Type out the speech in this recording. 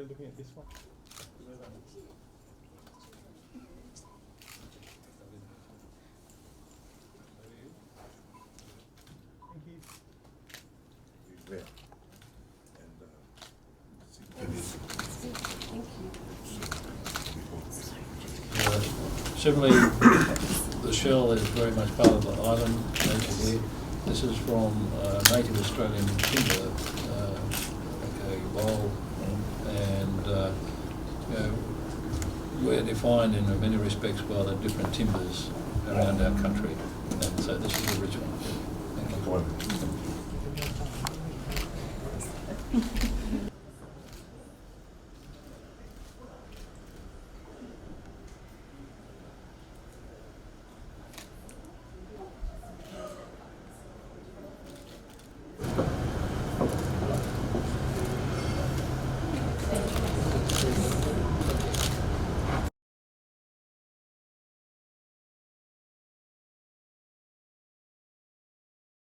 we're looking at this one. Thank you. There. Similarly, the shell is very much part of the island, basically. This is from native Australian timber, bowl, and we're defined in many respects by the different timbers around our country, and so this is the original. Thank you.